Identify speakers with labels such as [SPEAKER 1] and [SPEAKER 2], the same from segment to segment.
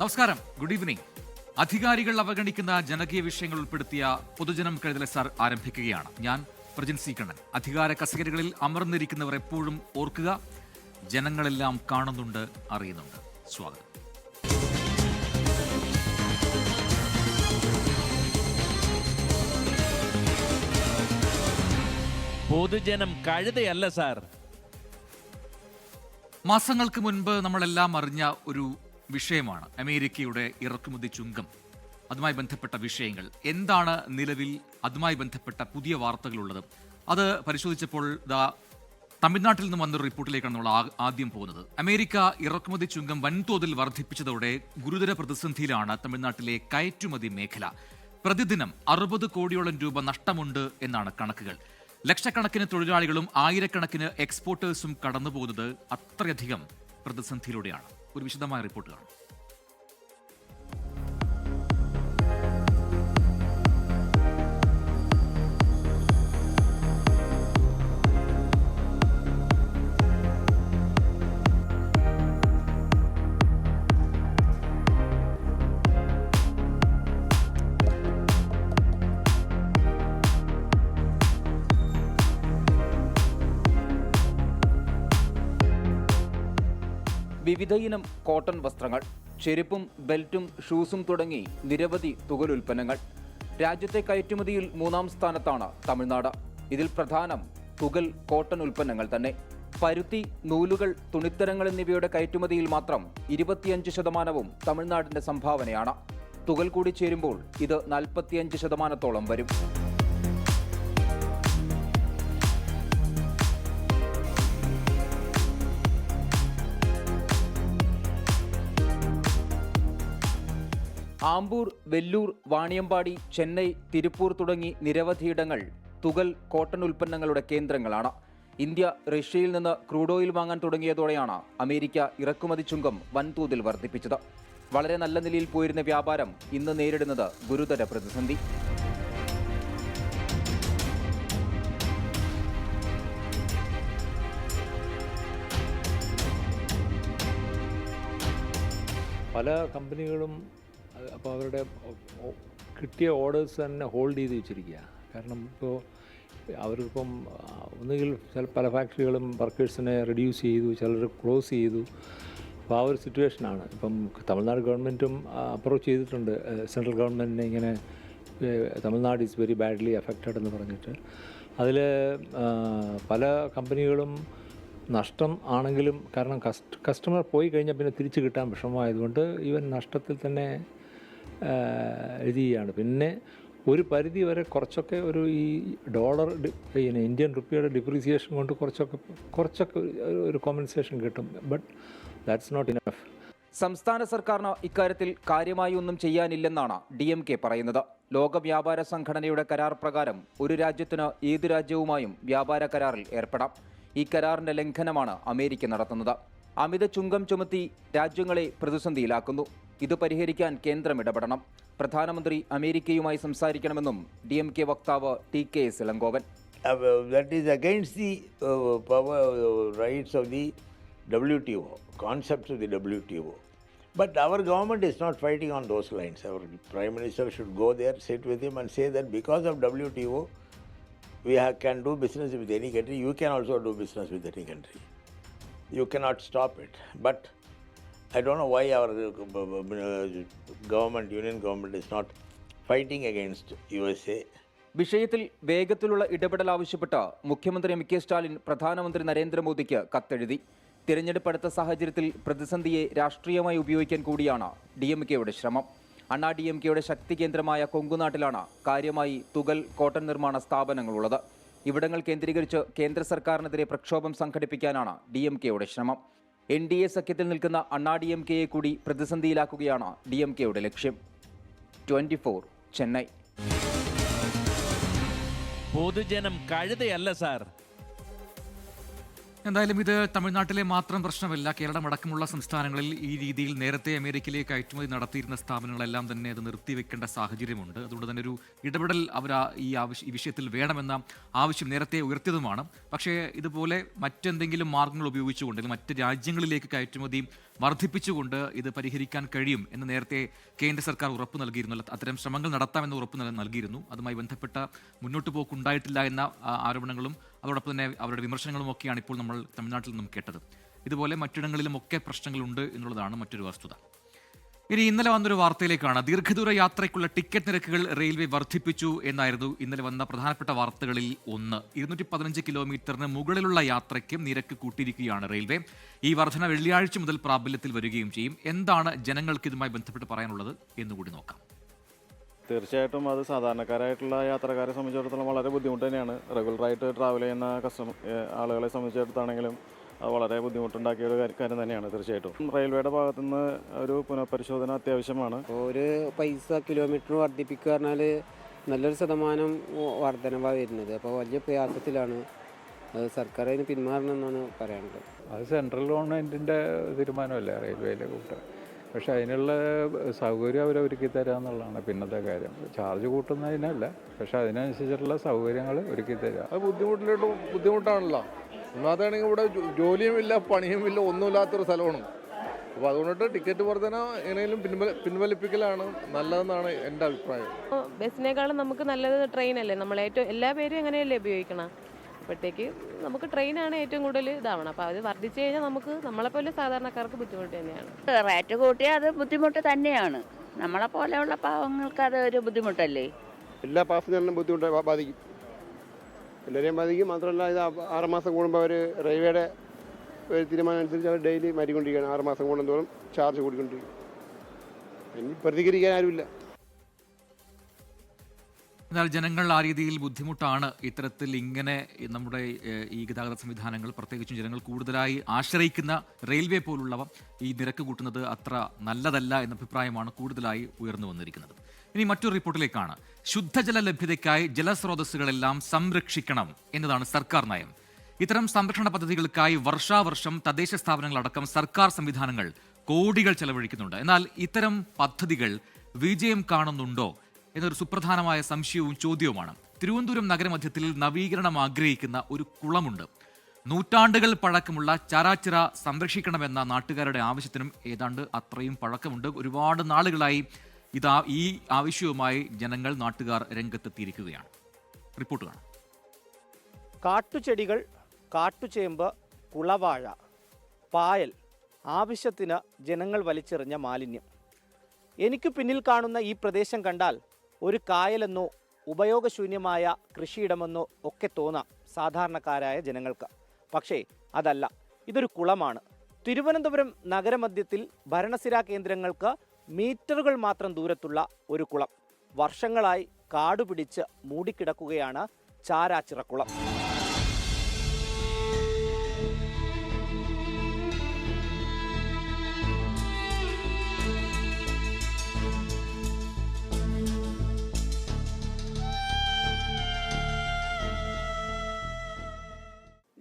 [SPEAKER 1] നമസ്കാരം, good evening. അധികാരികൾ അവഗണിക്കുന്ന ജനകീയ വിഷയങ്ങൾ ഉൾപ്പെടുത്തിയ പൊതുജനം കഴുതൽ സാർ ആരംഭിക്കുകയാണ്. ഞാൻ പ്രജിൻ സി കണ്ണൻ. അധികാര കസേരകളിൽ അമർന്നിരിക്കുന്നവർ എപ്പോഴും ഓർക്കുക, ജനങ്ങളെല്ലാം കാണുന്നുണ്ട്, അറിയുന്നുണ്ട്. സ്വാഗതം.
[SPEAKER 2] പൊതുജനം കഴുതയല്ല സാർ.
[SPEAKER 1] മാസങ്ങൾക്ക് മുൻപ് നമ്മളെല്ലാം അറിഞ്ഞ ഒരു വിഷയമാണ് അമേരിക്കയുടെ ഇറക്കുമതി ചുങ്കം. അതുമായി ബന്ധപ്പെട്ട വിഷയങ്ങൾ എന്താണ് നിലവിൽ അതുമായി ബന്ധപ്പെട്ട പുതിയ വാർത്തകളുള്ളത്? അത് പരിശോധിച്ചപ്പോൾ തമിഴ്നാട്ടിൽ നിന്ന് വന്നൊരു റിപ്പോർട്ടിലേക്കാണ് നമ്മൾ ആദ്യം പോകുന്നത്. അമേരിക്ക ഇറക്കുമതി ചുങ്കം വൻതോതിൽ വർദ്ധിപ്പിച്ചതോടെ ഗുരുതര പ്രതിസന്ധിയിലാണ് തമിഴ്നാട്ടിലെ കയറ്റുമതി മേഖല. പ്രതിദിനം 60 കോടിയോളം രൂപ നഷ്ടമുണ്ട് എന്നാണ് കണക്കുകൾ. ലക്ഷക്കണക്കിന് തൊഴിലാളികളും ആയിരക്കണക്കിന് എക്സ്പോർട്ടേഴ്സും കടന്നുപോകുന്നത് അത്രയധികം പ്രതിസന്ധിയിലൂടെയാണ്. ഒരു വിശദമായ റിപ്പോർട്ട് കാണാം.
[SPEAKER 3] വിവിധയിനം കോട്ടൺ വസ്ത്രങ്ങൾ, ചെരുപ്പും ബെൽറ്റും ഷൂസും തുടങ്ങി നിരവധി തുകലുൽപ്പന്നങ്ങൾ. രാജ്യത്തെ കയറ്റുമതിയിൽ 3-ാം സ്ഥാനത്താണ് തമിഴ്നാട്. ഇതിൽ പ്രധാനം തുകൽ കോട്ടൺ ഉൽപ്പന്നങ്ങൾ തന്നെ. പരുത്തി, നൂലുകൾ, തുണിത്തരങ്ങൾ എന്നിവയുടെ കയറ്റുമതിയിൽ മാത്രം 25% തമിഴ്നാടിന്റെ സംഭാവനയാണ്. തുകൽ കൂടി ചേരുമ്പോൾ ഇത് 45% വരും. ആമ്പൂർ, വെല്ലൂർ, വാണിയമ്പാടി, ചെന്നൈ, തിരുപ്പൂർ തുടങ്ങി നിരവധിയിടങ്ങൾ തുകൽ കോട്ടൺ ഉൽപ്പന്നങ്ങളുടെ കേന്ദ്രങ്ങളാണ്. ഇന്ത്യ റഷ്യയിൽ നിന്ന് ക്രൂഡ് ഓയിൽ വാങ്ങാൻ തുടങ്ങിയതോടെയാണ് അമേരിക്ക ഇറക്കുമതി ചുങ്കം വൻതോതിൽ വർദ്ധിപ്പിച്ചത്. വളരെ നല്ല നിലയിൽ പോയിരുന്ന വ്യാപാരം ഇന്ന് നേരിടുന്നത് ഗുരുതര പ്രതിസന്ധി.
[SPEAKER 4] പല കമ്പനികളും അപ്പോൾ അവരുടെ കിട്ടിയ ഓർഡേഴ്സ് തന്നെ ഹോൾഡ് ചെയ്ത് വെച്ചിരിക്കുക. കാരണം ഇപ്പോൾ അവർക്കിപ്പം ഒന്നുകിൽ പല ഫാക്ടറികളും വർക്കേഴ്സിനെ റെഡ്യൂസ് ചെയ്തു, ചിലർ ക്ലോസ് ചെയ്തു. അപ്പോൾ ആ ഒരു സിറ്റുവേഷനാണ്. ഇപ്പം തമിഴ്നാട് ഗവൺമെൻറ്റും അപ്രോച്ച് ചെയ്തിട്ടുണ്ട് സെൻട്രൽ ഗവൺമെൻറ്റിനെ, ഇങ്ങനെ Tamil Nadu is very badly affected എന്ന് പറഞ്ഞിട്ട്. അതിൽ പല കമ്പനികളും നഷ്ടം ആണെങ്കിലും, കാരണം കസ്റ്റമർ പോയി കഴിഞ്ഞാൽ പിന്നെ തിരിച്ചു കിട്ടാൻ വിഷമമായതുകൊണ്ട് ഈവൻ നഷ്ടത്തിൽ തന്നെ ഇത് ചെയ്യുകയാണ്. പിന്നെ ഒരു പരിധി വരെ കുറച്ചൊക്കെ ഒരു ഈ ഡോളർ ഇന്ത്യൻ റുപ്പിയുടെ ഡിപ്രീസിയേഷൻ കൊണ്ട് കുറച്ചൊക്കെ ഒരു കോമ്പൻസേഷൻ കിട്ടും. But that's not enough.
[SPEAKER 3] സംസ്ഥാന സർക്കാരിന് ഇക്കാര്യത്തിൽ കാര്യമായി ഒന്നും ചെയ്യാനില്ലെന്നാണ് DMK പറയുന്നത്. ലോക വ്യാപാര സംഘടനയുടെ കരാർ പ്രകാരം ഒരു രാജ്യത്തിന് ഏതു രാജ്യവുമായും വ്യാപാര കരാറിൽ ഏർപ്പെടാം. ഈ കരാറിന്റെ ലംഘനമാണ് അമേരിക്ക നടത്തുന്നത്. അമിത ചുങ്കം ചുമത്തി രാജ്യങ്ങളെ പ്രതിസന്ധിയിലാക്കുന്നു. ഇത് പരിഹരിക്കാൻ കേന്ദ്രം ഇടപെടണം. പ്രധാനമന്ത്രി അമേരിക്കയുമായി സംസാരിക്കണമെന്നും DMK വക്താവ് TK Elangovan.
[SPEAKER 5] That is against the power rights of the WTO, concepts of the WTO. But our government is not fighting on those lines. Our Prime Minister should go there, sit with him and say that because of WTO, we can do business with any country. You can also do business with any country. You cannot stop it. But I don't know why our government, union government, is not fighting against USA.
[SPEAKER 3] വിഷയത്തിൽ വേഗത്തിലുള്ള ഇടപെടൽ ആവശ്യപ്പെട്ട് മുഖ്യമന്ത്രി MK Stalin പ്രധാനമന്ത്രി നരേന്ദ്രമോദിക്ക് കത്തെഴുതി. തിരഞ്ഞെടുപ്പ് അടുത്ത സാഹചര്യത്തിൽ പ്രതിസന്ധിയെ രാഷ്ട്രീയമായി ഉപയോഗിക്കാൻ കൂടിയാണ് DMKയുടെ ശ്രമം. അണ്ണാ DMKയുടെ ശക്തി കേന്ദ്രമായ കൊങ്കുനാട്ടിലാണ് കാര്യമായി തുകൽ കോട്ടൺ നിർമ്മാണ സ്ഥാപനങ്ങളുള്ളത്. ഇവിടങ്ങൾ കേന്ദ്രീകരിച്ച് കേന്ദ്ര സർക്കാരിനെതിരെ പ്രക്ഷോഭം സംഘടിപ്പിക്കാനാണ് DMKയുടെ ശ്രമം. NDA സഖ്യത്തിൽ നിൽക്കുന്ന അണ്ണാ DMKയെ കൂടി പ്രതിസന്ധിയിലാക്കുകയാണ് DMKയുടെ ലക്ഷ്യം. 24 ചെന്നൈ.
[SPEAKER 2] പൊതുജനം കഴുതയല്ല സാർ.
[SPEAKER 1] എന്തായാലും ഇത് തമിഴ്നാട്ടിലെ മാത്രം പ്രശ്നമല്ല. കേരളം അടക്കമുള്ള സംസ്ഥാനങ്ങളിൽ ഈ രീതിയിൽ നേരത്തെ അമേരിക്കയിലേക്ക് കയറ്റുമതി നടത്തിയിരുന്ന സ്ഥാപനങ്ങളെല്ലാം തന്നെ അത് നിർത്തിവെക്കേണ്ട സാഹചര്യമുണ്ട്. അതുകൊണ്ട് തന്നെ ഒരു ഇടപെടൽ അവർ ഈ വിഷയത്തിൽ വേണമെന്ന ആവശ്യം നേരത്തെ ഉയർത്തിയതുമാണ്. പക്ഷേ ഇതുപോലെ മറ്റെന്തെങ്കിലും മാർഗങ്ങൾ ഉപയോഗിച്ചുകൊണ്ട് മറ്റ് രാജ്യങ്ങളിലേക്ക് കയറ്റുമതി വർദ്ധിപ്പിച്ചുകൊണ്ട് ഇത് പരിഹരിക്കാൻ കഴിയും എന്ന് നേരത്തെ കേന്ദ്ര സർക്കാർ ഉറപ്പ് നൽകിയിരുന്നു. അത്തരം ശ്രമങ്ങൾ നടത്താമെന്ന് ഉറപ്പ് നൽകിയിരുന്നു. അതുമായി ബന്ധപ്പെട്ട മുന്നോട്ട് പോക്കുണ്ടായിട്ടില്ല എന്ന ആരോപണങ്ങളും അതോടൊപ്പം തന്നെ അവരുടെ വിമർശനങ്ങളും ഒക്കെയാണ് ഇപ്പോൾ നമ്മൾ തമിഴ്നാട്ടിൽ നിന്നും കേട്ടത്. ഇതുപോലെ മറ്റിടങ്ങളിലുമൊക്കെ പ്രശ്നങ്ങളുണ്ട് എന്നുള്ളതാണ് മറ്റൊരു വസ്തുത. ഇനി ഇന്നലെ വന്നൊരു വാർത്തയിലേക്കാണ്. ദീർഘദൂര യാത്രയ്ക്കുള്ള ടിക്കറ്റ് നിരക്കുകൾ റെയിൽവേ വർദ്ധിപ്പിച്ചു എന്നായിരുന്നു ഇന്നലെ വന്ന പ്രധാനപ്പെട്ട വാർത്തകളിൽ ഒന്ന്. 215 കിലോമീറ്ററിന് മുകളിലുള്ള യാത്രയ്ക്ക് നിരക്ക് കൂട്ടിയിരിക്കുകയാണ് റെയിൽവേ. ഈ വർധന വെള്ളിയാഴ്ച മുതൽ പ്രാബല്യത്തിൽ വരികയും ചെയ്യും. എന്താണ് ജനങ്ങൾക്ക് ഇതുമായി ബന്ധപ്പെട്ട് പറയാനുള്ളത് എന്നുകൂടി നോക്കാം.
[SPEAKER 6] തീർച്ചയായിട്ടും അത് സാധാരണക്കാരായിട്ടുള്ള യാത്രക്കാരെ സംബന്ധിച്ചിടത്തോളം വളരെ ബുദ്ധിമുട്ട് തന്നെയാണ്. റെഗുലറായിട്ട് ട്രാവൽ ചെയ്യുന്ന ആളുകളെ സംബന്ധിച്ചിടത്താണെങ്കിലും അത് വളരെ ബുദ്ധിമുട്ടുണ്ടാക്കിയ ഒരു കാര്യം തന്നെയാണ്. തീർച്ചയായിട്ടും റെയിൽവേയുടെ ഭാഗത്തുനിന്ന് ഒരു പുനഃപരിശോധന അത്യാവശ്യമാണ്.
[SPEAKER 7] ഒരു പൈസ കിലോമീറ്റർ വർദ്ധിപ്പിക്കുക പറഞ്ഞാൽ നല്ലൊരു ശതമാനം വർധനവാണ് വരുന്നത്. അപ്പോൾ വലിയ പ്രയാസത്തിലാണ്. അത് സർക്കാർ അതിന് പിന്മാറണമെന്നാണ് പറയാനുള്ളത്.
[SPEAKER 4] അത് സെൻട്രൽ ഗവൺമെൻറ്റിൻ്റെ തീരുമാനമല്ലേ റെയിൽവേയിലെ കൂട്ടുക. പക്ഷേ അതിനുള്ള സൗകര്യം അവരൊരുക്കി തരാമെന്നുള്ളതാണ് പിന്നത്തെ കാര്യം. ചാർജ് കൂട്ടുന്നതിനല്ല, പക്ഷേ അതിനനുസരിച്ചിട്ടുള്ള സൗകര്യങ്ങൾ ഒരുക്കി തരാം.
[SPEAKER 8] അത് ബുദ്ധിമുട്ടാണല്ലോ. ഒന്നാമതാണെങ്കിൽ ഇവിടെ ജോലിയുമില്ല, പണിയുമില്ല, ഒന്നുമില്ലാത്തൊരു സ്ഥലമാണ്. അപ്പോൾ അതുകൊണ്ടിട്ട് ടിക്കറ്റ് വർധന എങ്ങനെയും പിൻവലിപ്പിക്കലാണ് നല്ലതെന്നാണ് എൻ്റെ അഭിപ്രായം.
[SPEAKER 9] ബസ്സിനേക്കാളും നമുക്ക് നല്ലത് ട്രെയിനല്ലേ. നമ്മൾ എല്ലാ പേരും എങ്ങനെയല്ലേ ഉപയോഗിക്കണം. അപ്പോഴത്തേക്ക് നമുക്ക് ട്രെയിനാണ് ഏറ്റവും കൂടുതൽ ഇതാവണം. അപ്പോൾ അത് വർദ്ധിച്ചു കഴിഞ്ഞാൽ നമ്മളെപ്പോലെ സാധാരണക്കാർക്ക് ബുദ്ധിമുട്ട് തന്നെയാണ്.
[SPEAKER 10] റേറ്റ് കൂട്ടിയാൽ അത് ബുദ്ധിമുട്ട് തന്നെയാണ്. നമ്മളെപ്പോലെയുള്ള പാവങ്ങൾക്ക് അത് ഒരു ബുദ്ധിമുട്ടല്ലേ.
[SPEAKER 8] എല്ലാ പാസഞ്ചറിനും ബുദ്ധിമുട്ട് ബാധിക്കും, എല്ലാവരെയും ബാധിക്കും. മാത്രമല്ല ഇത് 6 മാസം കൂടുമ്പോൾ അവർ റെയിൽവേയുടെ ഒരു തീരുമാനം അനുസരിച്ച് അവർ ഡെയിലി മാറ്റിക്കൊണ്ടിരിക്കുകയാണ്. 6 മാസം കൂടുന്തോറും ചാർജ് കൂടിക്കൊണ്ടിരിക്കും. ഇനി പ്രതികരിക്കാൻ ആരുമില്ല.
[SPEAKER 1] എന്നാൽ ജനങ്ങൾ ആ രീതിയിൽ ബുദ്ധിമുട്ടാണ്. ഇത്തരത്തിൽ ഇങ്ങനെ നമ്മുടെ ഈ ഗതാഗത സംവിധാനങ്ങൾ, പ്രത്യേകിച്ചും ജനങ്ങൾ കൂടുതലായി ആശ്രയിക്കുന്ന റെയിൽവേ പോലുള്ളവ ഈ നിരക്ക് കൂട്ടുന്നത് അത്ര നല്ലതല്ല എന്ന അഭിപ്രായമാണ് കൂടുതലായി ഉയർന്നു വന്നിരിക്കുന്നത്. ഇനി മറ്റൊരു റിപ്പോർട്ടിലേക്കാണ്. ശുദ്ധജല ലഭ്യതയ്ക്കായി ജലസ്രോതസ്സുകളെല്ലാം സംരക്ഷിക്കണം എന്നതാണ് സർക്കാർ നയം. ഇത്തരം സംരക്ഷണ പദ്ധതികൾക്കായി വർഷാവർഷം തദ്ദേശ സ്ഥാപനങ്ങളടക്കം സർക്കാർ സംവിധാനങ്ങൾ കോടികൾ ചെലവഴിക്കുന്നുണ്ട്. എന്നാൽ ഇത്തരം പദ്ധതികൾ വിജയം കാണുന്നുണ്ടോ എന്നൊരു സുപ്രധാനമായ സംശയവും ചോദ്യവുമാണ്. തിരുവനന്തപുരം നഗരമധ്യത്തിൽ നവീകരണം ആഗ്രഹിക്കുന്ന ഒരു കുളമുണ്ട്. നൂറ്റാണ്ടുകൾ പഴക്കമുള്ള ചാരാച്ചിറ സംരക്ഷിക്കണമെന്ന നാട്ടുകാരുടെ ആവശ്യത്തിനും ഏതാണ്ട് അത്രയും പഴക്കമുണ്ട്. ഒരുപാട് നാളുകളായി ഈ ആവശ്യവുമായി ജനങ്ങൾ, നാട്ടുകാർ രംഗത്തെത്തിയിരിക്കുകയാണ്. റിപ്പോർട്ട് കാണാം.
[SPEAKER 11] കാട്ടുചെടികൾ, കാട്ടുചേമ്പ്, കുളവാഴ, പായൽ, ആവശ്യത്തിന് ജനങ്ങൾ വലിച്ചെറിഞ്ഞ മാലിന്യം. എനിക്ക് പിന്നിൽ കാണുന്ന ഈ പ്രദേശം കണ്ടാൽ ഒരു കായലെന്നോ ഉപയോഗശൂന്യമായ കൃഷിയിടമെന്നോ ഒക്കെ തോന്നാം സാധാരണക്കാരായ ജനങ്ങൾക്ക്. പക്ഷേ അതല്ല, ഇതൊരു കുളമാണ്. തിരുവനന്തപുരം നഗരമധ്യത്തിൽ ഭരണസിരാ കേന്ദ്രങ്ങൾക്ക് മീറ്ററുകൾ മാത്രം ദൂരത്തുള്ള ഒരു കുളം. വർഷങ്ങളായി കാടുപിടിച്ച് മൂടിക്കിടക്കുകയാണ് ചാരാച്ചിറക്കുളം.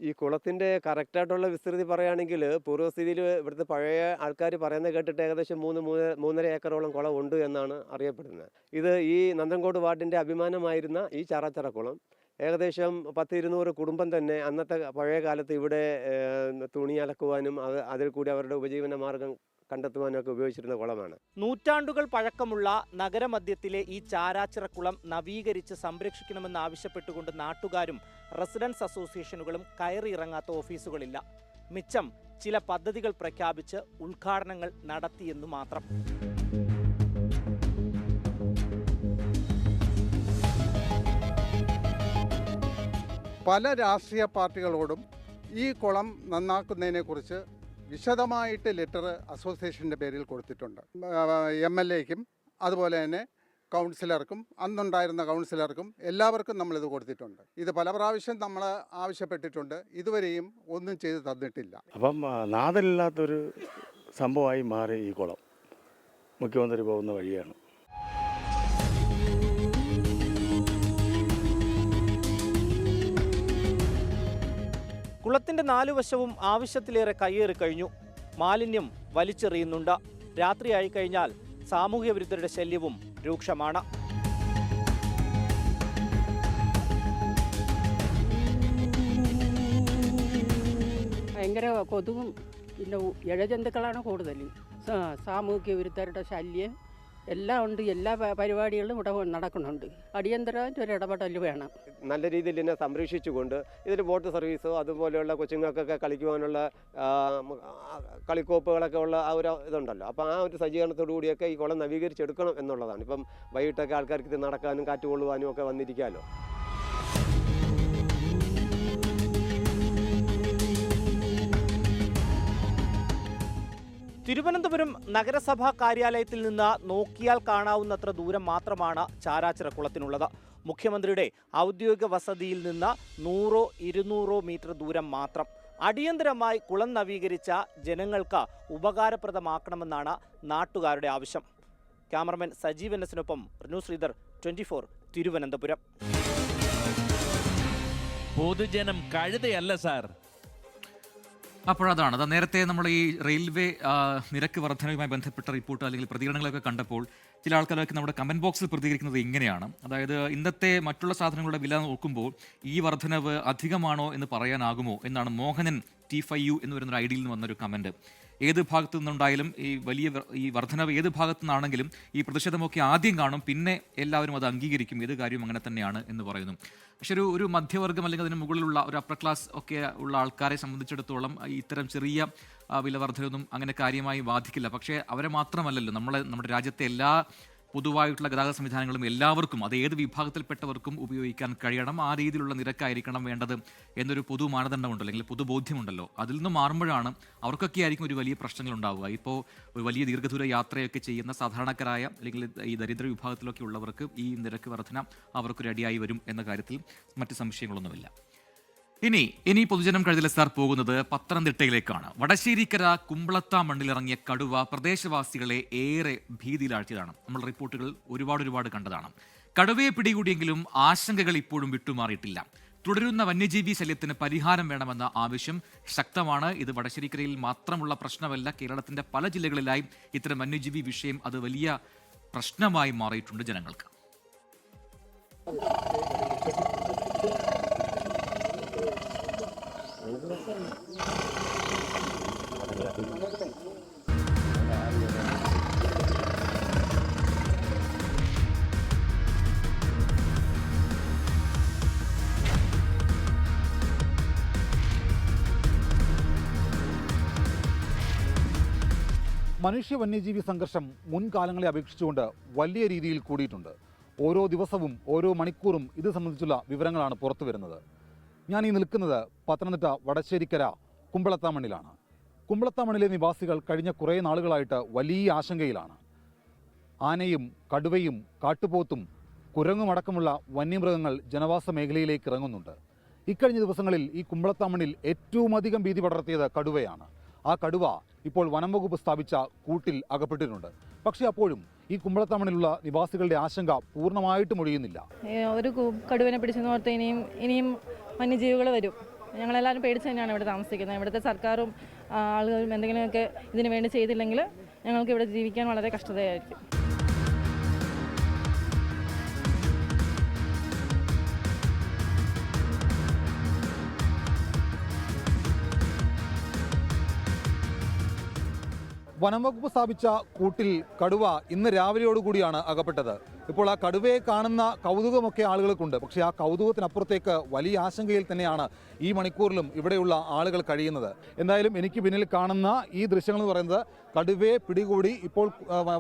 [SPEAKER 7] ഈ കുളത്തിൻ്റെ കറക്റ്റായിട്ടുള്ള വിസ്തൃതി പറയുകയാണെങ്കിൽ പൂർവ്വസ്ഥിതിയിൽ ഇവിടുത്തെ പഴയ ആൾക്കാർ പറയുന്നത് കേട്ടിട്ട് ഏകദേശം 3.5 ഏക്കറോളം കുളം ഉണ്ട് എന്നാണ് അറിയപ്പെടുന്നത്. ഇത് ഈ നന്തൻകോട് വാർഡിൻ്റെ അഭിമാനമായിരുന്ന ഈ ചാറാച്ചിറ കുളം ഏകദേശം 10-200 കുടുംബം തന്നെ അന്നത്തെ പഴയ കാലത്ത് ഇവിടെ തുണി അലക്കുവാനും അതിൽ കൂടി അവരുടെ ഉപജീവന മാർഗം കണ്ടെത്തുവാനൊക്കെ ഉപയോഗിച്ചിരുന്ന കുളമാണ്.
[SPEAKER 11] നൂറ്റാണ്ടുകൾ പഴക്കമുള്ള നഗരമധ്യത്തിലെ ഈ ചാരാച്ചിറക്കുളം നവീകരിച്ച് സംരക്ഷിക്കണമെന്ന് ആവശ്യപ്പെട്ടുകൊണ്ട് നാട്ടുകാരും റെസിഡൻസ് അസോസിയേഷനുകളും കയറിയിറങ്ങാത്ത ഓഫീസുകളില്ല. മിച്ചം ചില പദ്ധതികൾ പ്രഖ്യാപിച്ച് ഉദ്ഘാടനങ്ങൾ നടത്തിയെന്നു മാത്രം.
[SPEAKER 12] പല രാഷ്ട്രീയ പാർട്ടികളോടും ഈ കുളം നന്നാക്കുന്നതിനെക്കുറിച്ച് വിശദമായിട്ട് ലെറ്റർ അസോസിയേഷൻ്റെ പേരിൽ കൊടുത്തിട്ടുണ്ട്. MLAയ്ക്കും അതുപോലെ തന്നെ കൗൺസിലർക്കും, അന്നുണ്ടായിരുന്ന കൗൺസിലർക്കും എല്ലാവർക്കും നമ്മളിത് കൊടുത്തിട്ടുണ്ട്. ഇത് പല പ്രാവശ്യം നമ്മൾ ആവശ്യപ്പെട്ടിട്ടുണ്ട്. ഇതുവരെയും ഒന്നും ചെയ്ത് തന്നിട്ടില്ല.
[SPEAKER 6] അപ്പം നാഥനില്ലാത്തൊരു സംഭവമായി മാറി ഈ കുളം. മുഖ്യമന്ത്രി പോകുന്ന വഴിയാണ്.
[SPEAKER 11] കുളത്തിന്റെ 4 വശവും ആവശ്യത്തിലേറെ കയ്യേറി കഴിഞ്ഞു. മാലിന്യം വലിച്ചെറിയുന്നുണ്ട്. രാത്രിയായി കഴിഞ്ഞാൽ സാമൂഹ്യ വിരുദ്ധരുടെ ശല്യവും രൂക്ഷമാണ്.
[SPEAKER 10] ഭയങ്കര കൊതുകും
[SPEAKER 13] പിന്നെ ഇഴജന്തുക്കളാണ് കൂടുതൽ. സാമൂഹ്യ വിരുദ്ധരുടെ ശല്യം എല്ലാം ഉണ്ട്. എല്ലാ പരിപാടികളും ഇവിടെ നടക്കുന്നുണ്ട്. അടിയന്തരമായിട്ട് ഒരു ഇടപെടൽ വേണം.
[SPEAKER 7] നല്ല രീതിയിൽ ഇതിനെ സംരക്ഷിച്ചുകൊണ്ട് ഇതിൽ ബോട്ട് സർവീസോ അതുപോലെയുള്ള കൊച്ചുങ്ങൾക്കൊക്കെ കളിക്കുവാനുള്ള കളിക്കോപ്പുകളൊക്കെ ഉള്ള ആ ഒരു ഇതുണ്ടല്ലോ. അപ്പോൾ ആ ഒരു സജ്ജീകരണത്തോടു കൂടിയൊക്കെ ഈ കുളം നവീകരിച്ചെടുക്കണം എന്നുള്ളതാണ്. ഇപ്പം വൈകിട്ടൊക്കെ ആൾക്കാർക്ക് ഇത് നടക്കാനും കാറ്റ് കൊള്ളുവാനും ഒക്കെ വന്നിരിക്കാമല്ലോ.
[SPEAKER 11] തിരുവനന്തപുരം നഗരസഭാ കാര്യാലയത്തിൽ നിന്ന് നോക്കിയാൽ കാണാവുന്നത്ര ദൂരം മാത്രമാണ് ചാരാച്ചിറ കുളത്തിനുള്ളത്. മുഖ്യമന്ത്രിയുടെ ഔദ്യോഗിക വസതിയിൽ നിന്ന് 100-200 മീറ്റർ ദൂരം മാത്രം. അടിയന്തരമായി കുളം നവീകരിച്ച ജനങ്ങൾക്ക് ഉപകാരപ്രദമാക്കണമെന്നാണ് നാട്ടുകാരുടെ ആവശ്യം. ക്യാമറമാൻ സജീവ് എസിനൊപ്പം റിനു ശ്രീധർ, 24 തിരുവനന്തപുരം.
[SPEAKER 2] പൊതുജനം കഴുതയല്ല സാർ.
[SPEAKER 1] അപ്പോഴതാണ് നേരത്തെ നമ്മൾ ഈ റെയിൽവേ നിരക്ക് വർധനയുമായി ബന്ധപ്പെട്ട റിപ്പോർട്ട് അല്ലെങ്കിൽ പ്രതികരണങ്ങളൊക്കെ കണ്ടപ്പോൾ ചില ആൾക്കാരൊക്കെ നമ്മുടെ കമൻറ്റ് ബോക്സിൽ പ്രതികരിക്കുന്നത് ഇങ്ങനെയാണ്. അതായത് ഇന്നത്തെ മറ്റുള്ള സാധനങ്ങളുടെ വില നോക്കുമ്പോൾ ഈ വർധനവ് അധികമാണോ എന്ന് പറയാനാകുമോ എന്നാണ് മോഹനൻ T5U എന്ന് പറയുന്നൊരു ഐഡിയിൽ നിന്ന് വന്നൊരു കമൻറ്റ്. ഏത് ഭാഗത്തു നിന്നുണ്ടായാലും ഈ വർധനവ് ഏത് ഭാഗത്തു നിന്നാണെങ്കിലും ഈ പ്രതിഷേധമൊക്കെ ആദ്യം കാണും, പിന്നെ എല്ലാവരും അത് അംഗീകരിക്കും, ഏത് കാര്യവും അങ്ങനെ തന്നെയാണ് എന്ന് പറയുന്നു. പക്ഷെ ഒരു മധ്യവർഗം അല്ലെങ്കിൽ അതിന് മുകളിലുള്ള ഒരു അപ്പർ ക്ലാസ് ഒക്കെ ഉള്ള ആൾക്കാരെ സംബന്ധിച്ചിടത്തോളം ഇത്തരം ചെറിയ വില വർധനയൊന്നും അങ്ങനെ കാര്യമായി ബാധിക്കില്ല. പക്ഷേ അവരെ മാത്രമല്ലല്ലോ, നമ്മുടെ രാജ്യത്തെ എല്ലാ പൊതുവായിട്ടുള്ള ഗതാഗത സംവിധാനങ്ങളും എല്ലാവർക്കും, അത് ഏത് വിഭാഗത്തിൽപ്പെട്ടവർക്കും ഉപയോഗിക്കാൻ കഴിയണം. ആ രീതിയിലുള്ള നിരക്കായിരിക്കണം വേണ്ടത് എന്നൊരു പൊതു മാനദണ്ഡമുണ്ടല്ലോ, അല്ലെങ്കിൽ പൊതുബോധ്യമുണ്ടല്ലോ. അതിൽ നിന്ന് മാറുമ്പോഴാണ് അവർക്കൊക്കെ ആയിരിക്കും ഒരു വലിയ പ്രശ്നങ്ങൾ ഉണ്ടാവുക. ഇപ്പോൾ ഒരു വലിയ ദീർഘദൂര യാത്രയൊക്കെ ചെയ്യുന്ന സാധാരണക്കാരായ അല്ലെങ്കിൽ ഈ ദരിദ്ര വിഭാഗത്തിലൊക്കെ ഉള്ളവർക്ക് ഈ നിരക്ക് വർധന അവർക്കൊരു അടിയായി വരും എന്ന കാര്യത്തിൽ മറ്റ് സംശയങ്ങളൊന്നുമില്ല. ഇനി പൊതുജനം കഴുതല സാർ പോകുന്നത് പത്തനംതിട്ടയിലേക്കാണ്. വടശ്ശേരിക്കര കുമ്പളത്താ മണ്ണിലിറങ്ങിയ കടുവ പ്രദേശവാസികളെ ഏറെ ഭീതിയിലാഴ്ത്തിയതാണ്. നമ്മൾ റിപ്പോർട്ടുകൾ ഒരുപാട് കണ്ടതാണ്. കടുവയെ പിടികൂടിയെങ്കിലും ആശങ്കകൾ ഇപ്പോഴും വിട്ടുമാറിയിട്ടില്ല. തുടരുന്ന വന്യജീവി ശല്യത്തിന് പരിഹാരം വേണമെന്ന ആവശ്യം ശക്തമാണ്. ഇത് വടശ്ശേരിക്കരയിൽ മാത്രമുള്ള പ്രശ്നമല്ല, കേരളത്തിന്റെ പല ജില്ലകളിലായി ഇത്തരം വന്യജീവി വിഷയം അത് വലിയ പ്രശ്നമായി മാറിയിട്ടുണ്ട് ജനങ്ങൾക്ക്.
[SPEAKER 14] മനുഷ്യ വന്യജീവി സംഘർഷം മുൻകാലങ്ങളെ അപേക്ഷിച്ചുകൊണ്ട് വലിയ രീതിയിൽ കൂടിയിട്ടുണ്ട്. ഓരോ ദിവസവും ഓരോ മണിക്കൂറും ഇത് സംബന്ധിച്ചുള്ള വിവരങ്ങളാണ് പുറത്തു വരുന്നത്. ഞാൻ ഈ നിൽക്കുന്നത് പത്തനംതിട്ട വടശ്ശേരിക്കര കുമ്പളത്താമണ്ണിലാണ്. കുമ്പളത്താമണ്ണിലെ നിവാസികൾ കഴിഞ്ഞ കുറേ നാളുകളായിട്ട് വലിയ ആശങ്കയിലാണ്. ആനയും കടുവയും കാട്ടുപോത്തും കുരങ്ങുമടക്കമുള്ള വന്യമൃഗങ്ങൾ ജനവാസ മേഖലയിലേക്ക് ഇറങ്ങുന്നുണ്ട്. ഇക്കഴിഞ്ഞ ദിവസങ്ങളിൽ ഈ കുമ്പളത്താമണ്ണിൽ ഏറ്റവും അധികം ഭീതി പടർത്തിയത് കടുവയാണ്. ആ കടുവ ഇപ്പോൾ വനം വകുപ്പ് സ്ഥാപിച്ച കൂട്ടിൽ അകപ്പെട്ടിട്ടുണ്ട്. പക്ഷേ അപ്പോഴും ഈ കുമ്പളത്താമണ്ണിലുള്ള നിവാസികളുടെ ആശങ്ക പൂർണ്ണമായിട്ടും ഒഴിയുന്നില്ല.
[SPEAKER 9] ഒരു കടുവനെ പിടിച്ചെന്ന് ഓർത്ത് ഇനിയും വന്യജീവികൾ വരും. ഞങ്ങളെല്ലാവരും പേടിച്ച് തന്നെയാണ് ഇവിടെ താമസിക്കുന്നത്. ഇവിടുത്തെ സർക്കാരും ആളുകളും എന്തെങ്കിലുമൊക്കെ ഇതിനു വേണ്ടി ചെയ്തില്ലെങ്കിൽ ഞങ്ങൾക്ക് ഇവിടെ ജീവിക്കാൻ വളരെ കഷ്ടതയായിരിക്കും.
[SPEAKER 14] വനം വകുപ്പ് സ്ഥാപിച്ച കൂട്ടിൽ കടുവ ഇന്ന് രാവിലെയോടുകൂടിയാണ് അകപ്പെട്ടത്. ഇപ്പോൾ ആ കടുവയെ കാണുന്ന കൗതുകമൊക്കെ ആളുകൾക്കുണ്ട്. പക്ഷേ ആ കൗതുകത്തിനപ്പുറത്തേക്ക് വലിയ ആശങ്കയിൽ തന്നെയാണ് ഈ മണിക്കൂറിലും ഇവിടെയുള്ള ആളുകൾ കഴിയുന്നത്. എന്തായാലും എനിക്ക് പിന്നിൽ കാണുന്ന ഈ ദൃശ്യങ്ങൾ എന്ന് പറയുന്നത് കടുവയെ പിടികൂടി ഇപ്പോൾ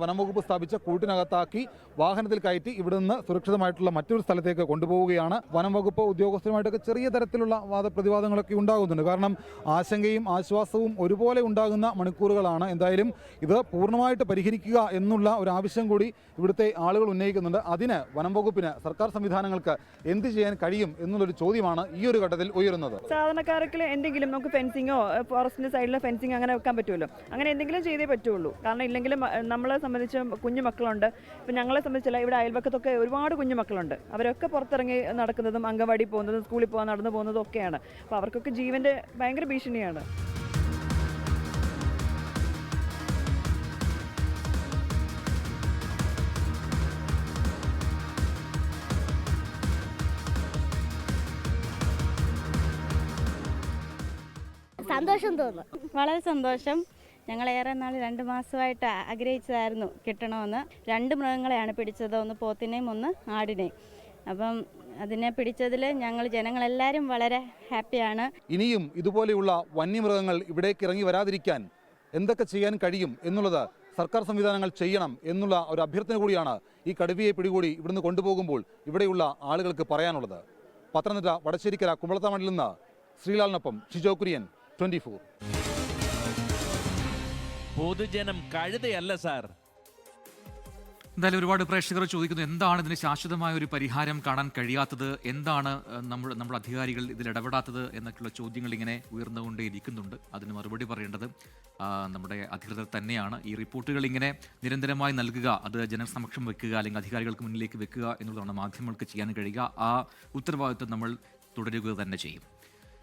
[SPEAKER 14] വനം വകുപ്പ് സ്ഥാപിച്ച കൂട്ടിനകത്താക്കി വാഹനത്തിൽ കയറ്റി ഇവിടെ നിന്ന് സുരക്ഷിതമായിട്ടുള്ള മറ്റൊരു സ്ഥലത്തേക്ക് കൊണ്ടുപോവുകയാണ്. വനം വകുപ്പ് ഉദ്യോഗസ്ഥരുമായിട്ടൊക്കെ ചെറിയ തരത്തിലുള്ള വാദപ്രതിവാദങ്ങളൊക്കെ ഉണ്ടാകുന്നുണ്ട്. കാരണം ആശങ്കയും ആശ്വാസവും ഒരുപോലെ ഉണ്ടാകുന്ന മണിക്കൂറുകളാണ്. എന്തായാലും ഇത് പൂർണ്ണമായിട്ട് പരിഹരിക്കുക എന്നുള്ള ഒരു ആവശ്യം കൂടി ഇവിടുത്തെ ആളുകൾ ഉന്നയിക്കുന്നുണ്ട്. അതിന് വനം വകുപ്പിന്, സർക്കാർ സംവിധാനങ്ങൾക്ക് എന്ത് ചെയ്യാൻ കഴിയും എന്നുള്ളൊരു ചോദ്യമാണ് ഈ ഒരു ഘട്ടത്തിൽ ഉയരുന്നത്.
[SPEAKER 9] സാധാരണക്കാർക്ക് എന്തെങ്കിലും നമുക്ക് ഫെൻസിങ്ങോ ഫോറസ്റ്റിന്റെ സൈഡിലെ ഫെൻസിങ് അങ്ങനെ വെക്കാൻ പറ്റുമല്ലോ. അങ്ങനെ എന്തെങ്കിലും ചെയ്തേ പറ്റുള്ളൂ. കാരണം ഇല്ലെങ്കിലും നമ്മളെ സംബന്ധിച്ച് കുഞ്ഞു മക്കളുണ്ട്. ഇപ്പം ഞങ്ങളെ സംബന്ധിച്ചല്ല, ഇവിടെ അയൽവക്കത്തൊക്കെ ഒരുപാട് കുഞ്ഞു മക്കളുണ്ട്. അവരൊക്കെ പുറത്തിറങ്ങി നടക്കുന്നതും അംഗൻവാടി പോകുന്നതും സ്കൂളിൽ പോകാൻ നടന്നു പോകുന്നതും ഒക്കെയാണ്. അപ്പോൾ അവർക്കൊക്കെ ജീവന്റെ ഭയങ്കര ഭീഷണിയാണ്.
[SPEAKER 15] സന്തോഷം തോന്നുന്നു.
[SPEAKER 10] വളരെ സന്തോഷം. ഞങ്ങളേറെ നാൾ 2 മാസമായിട്ട് ആഗ്രഹിച്ചതായിരുന്നു കിട്ടണമെന്ന്. 2 മൃഗങ്ങളെയാണ് പിടിച്ചത്, ഒന്ന് പോത്തിനെയും ഒന്ന് ആടിനെയും. അപ്പം അതിനെ പിടിച്ചതിൽ ഞങ്ങൾ ജനങ്ങളെല്ലാവരും വളരെ ഹാപ്പിയാണ്.
[SPEAKER 14] ഇനിയും ഇതുപോലെയുള്ള വന്യമൃഗങ്ങൾ ഇവിടേക്ക് ഇറങ്ങി വരാതിരിക്കാൻ എന്തൊക്കെ ചെയ്യാൻ കഴിയും എന്നുള്ളത് സർക്കാർ സംവിധാനങ്ങൾ ചെയ്യണം എന്നുള്ള ഒരു അഭ്യർത്ഥന കൂടിയാണ് ഈ കടുവയെ പിടികൂടി ഇവിടുന്ന് കൊണ്ടുപോകുമ്പോൾ ഇവിടെയുള്ള ആളുകൾക്ക് പറയാനുള്ളത്. പത്തനംതിട്ട വടശ്ശേരിക്കര കുമ്പളത്താമണ്ണിൽ നിന്ന് ശ്രീലാലിനൊപ്പം ഷിജോ കുര്യൻ, 24.
[SPEAKER 2] പൊതുജനം കഴുതയല്ല സാർ.
[SPEAKER 1] എന്തായാലും ഒരുപാട് പ്രേക്ഷകർ ചോദിക്കുന്നു, എന്താണ് ഇതിന് ശാശ്വതമായ ഒരു പരിഹാരം കാണാൻ കഴിയാത്തത്, എന്താണ് നമ്മുടെ അധികാരികൾ ഇതിൽ ഇടപെടാത്തത് എന്നൊക്കെയുള്ള ചോദ്യങ്ങൾ ഇങ്ങനെ ഉയർന്നുകൊണ്ടേയിരിക്കുന്നുണ്ട്. അതിന് മറുപടി പറയേണ്ടത് നമ്മുടെ അധികൃതർ തന്നെയാണ്. ഈ റിപ്പോർട്ടുകൾ ഇങ്ങനെ നിരന്തരമായി നൽകുക, അത് ജനസമക്ഷം വെക്കുക, അല്ലെങ്കിൽ അധികാരികൾക്ക് മുന്നിലേക്ക് വെക്കുക എന്നുള്ളതാണ് മാധ്യമങ്ങൾക്ക് ചെയ്യാൻ കഴിയുക. ആ ഉത്തരവാദിത്വം നമ്മൾ തുടരുക തന്നെ ചെയ്യും.